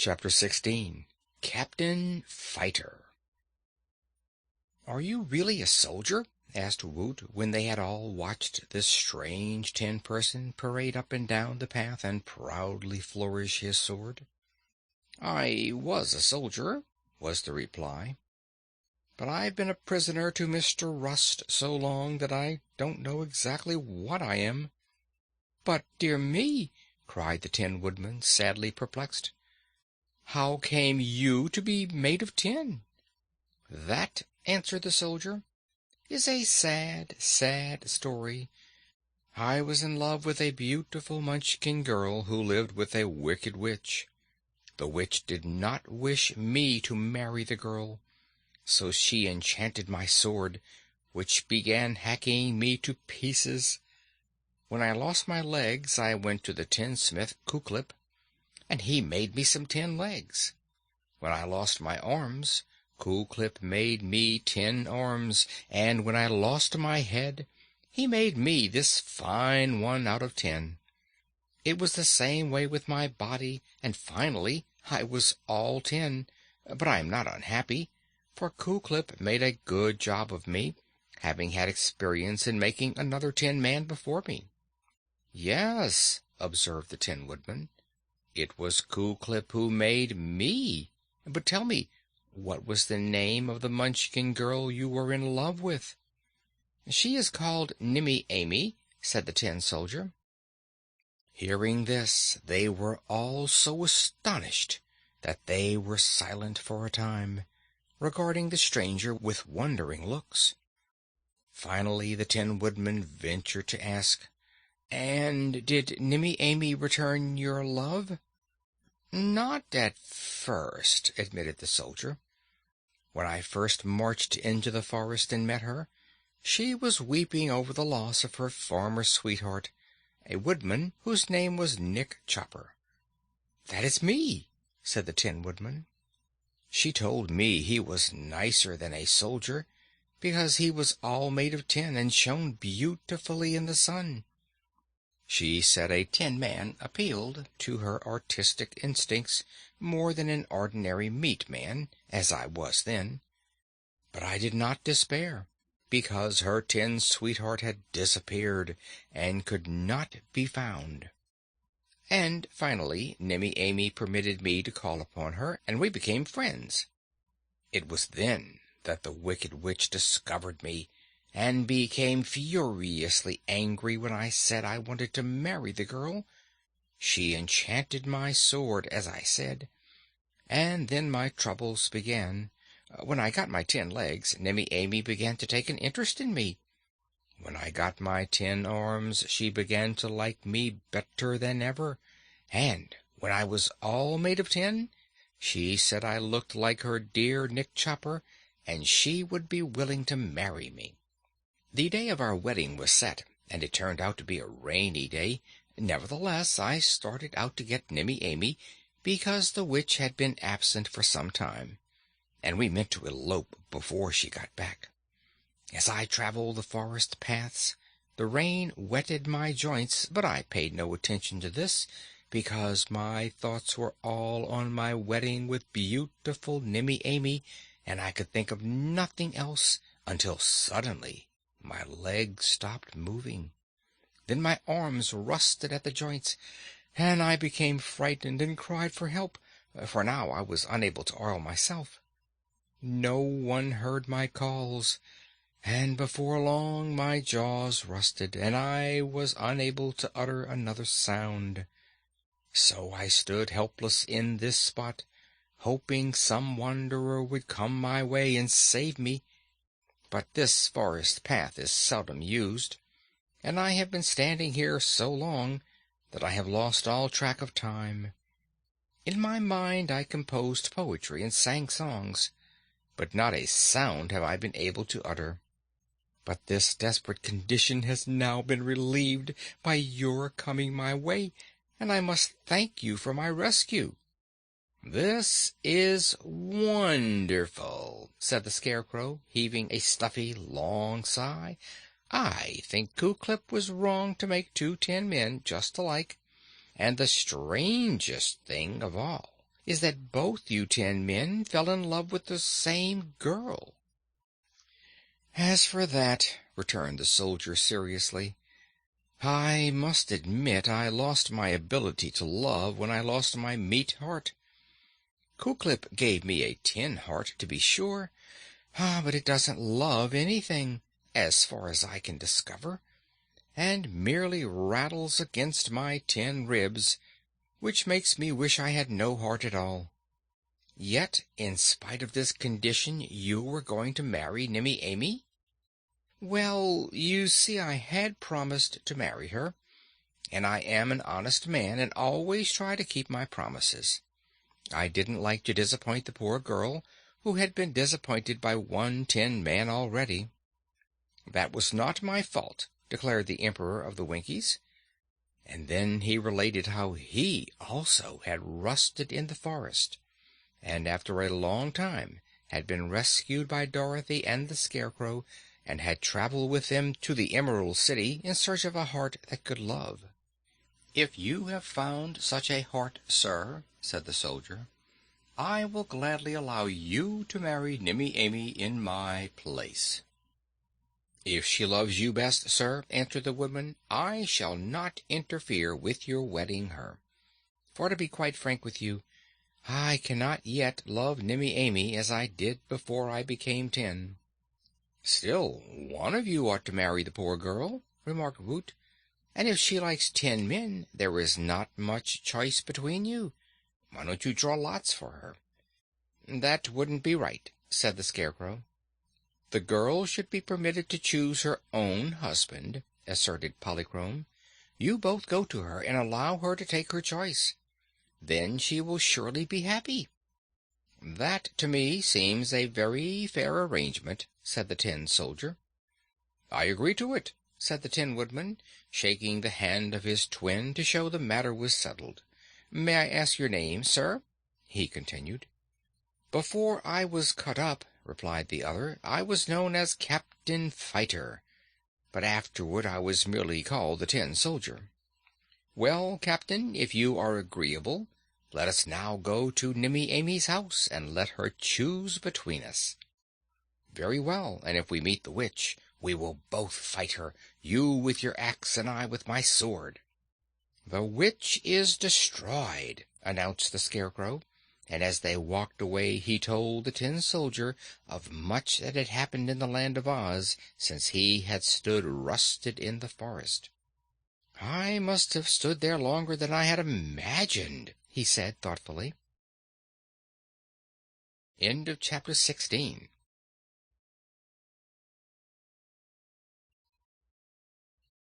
Chapter 16. Captain Fyter. "Are you really a soldier?" asked Woot, when they had all watched this strange tin person parade up and down the path and proudly flourish his sword. "I was a soldier," was the reply, "but I've been a prisoner to Mr. Rust so long that I don't know exactly what I am." "But, dear me!" cried the Tin Woodman, sadly perplexed. "How came you to be made of tin?" "That," answered the soldier, "is a sad, sad story. I was in love with a beautiful Munchkin girl who lived with a wicked witch. The witch did not wish me to marry the girl, so she enchanted my sword, which began hacking me to pieces. When I lost my legs, I went to the tinsmith Kuklip, and he made me some tin legs. When I lost my arms, Kuklip made me tin arms, and when I lost my head, he made me this fine one out of tin. It was the same way with my body, and finally I was all tin. But I am not unhappy, for Kuklip made a good job of me, having had experience in making another tin man before me." "Yes," observed the Tin Woodman, "it was Kuklip who made me. But tell me, what was the name of the Munchkin girl you were in love with?" "She is called Nimmy Amy," said the tin soldier. Hearing this, they were all so astonished that they were silent for a time, regarding the stranger with wondering looks. Finally the Tin Woodman ventured to ask, "And did Nimmy Amy return your love?" "Not at first," admitted the soldier. "When I first marched into the forest and met her, she was weeping over the loss of her former sweetheart, a woodman whose name was Nick Chopper." "That is me," said the Tin Woodman. "She told me he was nicer than a soldier, because he was all made of tin and shone beautifully in the sun. She said a tin man appealed to her artistic instincts more than an ordinary meat man, as I was then. But I did not despair, because her tin sweetheart had disappeared and could not be found. And finally Nimmy Amy permitted me to call upon her, and we became friends. It was then that the wicked witch discovered me, and became furiously angry when I said I wanted to marry the girl. She enchanted my sword, as I said, and then my troubles began. When I got my tin legs, Nimmy Amy began to take an interest in me. When I got my tin arms, she began to like me better than ever, and when I was all made of tin, she said I looked like her dear Nick Chopper, and she would be willing to marry me. The day of our wedding was set, and it turned out to be a rainy day. Nevertheless, I started out to get Nimmy Amy, because the witch had been absent for some time, and we meant to elope before she got back. As I traveled the forest paths, the rain wetted my joints, but I paid no attention to this, because my thoughts were all on my wedding with beautiful Nimmy Amy, and I could think of nothing else until suddenly my legs stopped moving. Then my arms rusted at the joints, and I became frightened and cried for help, for now I was unable to oil myself. No one heard my calls, and before long my jaws rusted, and I was unable to utter another sound. So I stood helpless in this spot, hoping some wanderer would come my way and save me. But this forest path is seldom used, and I have been standing here so long that I have lost all track of time. In my mind I composed poetry and sang songs, but not a sound have I been able to utter. But this desperate condition has now been relieved by your coming my way, and I must thank you for my rescue." "This is wonderful," said the Scarecrow, heaving a stuffy, long sigh. "I think Kuklip was wrong to make two tin men just alike, and the strangest thing of all is that both you 10 men fell in love with the same girl." "As for that," returned the soldier seriously, "I must admit I lost my ability to love when I lost my meat heart. Kuklip gave me a tin heart, to be sure, but it doesn't love anything, as far as I can discover, and merely rattles against my tin ribs, which makes me wish I had no heart at all. Yet, in spite of this condition, you were going to marry Nimmy Amy?" "Well, you see, I had promised to marry her, and I am an honest man and always try to keep my promises. I didn't like to disappoint the poor girl, who had been disappointed by one 10 man already." "That was not my fault," declared the Emperor of the Winkies. And then he related how he also had rusted in the forest, and after a long time had been rescued by Dorothy and the Scarecrow, and had traveled with them to the Emerald City in search of a heart that could love. "If you have found such a heart, sir," said the soldier, "I will gladly allow you to marry Nimmy Amy in my place." "If she loves you best, sir," answered the Woodman, "I shall not interfere with your wedding her. For to be quite frank with you, I cannot yet love Nimmy Amy as I did before I became 10. "Still, one of you ought to marry the poor girl," remarked Woot, "and if she likes 10 men, there is not much choice between you. Why don't you draw lots for her?" "That wouldn't be right," said the Scarecrow. "The girl should be permitted to choose her own husband," asserted Polychrome. "You both go to her and allow her to take her choice. Then she will surely be happy." "That, to me, seems a very fair arrangement," said the Tin Soldier. "I agree to it," said the Tin Woodman, shaking the hand of his twin to show the matter was settled. "May I ask your name, sir?" he continued. "Before I was cut up," replied the other, "I was known as Captain Fyter, but afterward I was merely called the Tin Soldier." "Well, Captain, if you are agreeable, let us now go to Nimmy Amy's house and let her choose between us." "Very well, and if we meet the witch, we will both fight her, you with your axe and I with my sword." "The witch is destroyed," announced the Scarecrow, and as they walked away he told the Tin Soldier of much that had happened in the Land of Oz since he had stood rusted in the forest. "I must have stood there longer than I had imagined," he said thoughtfully. End of chapter 16.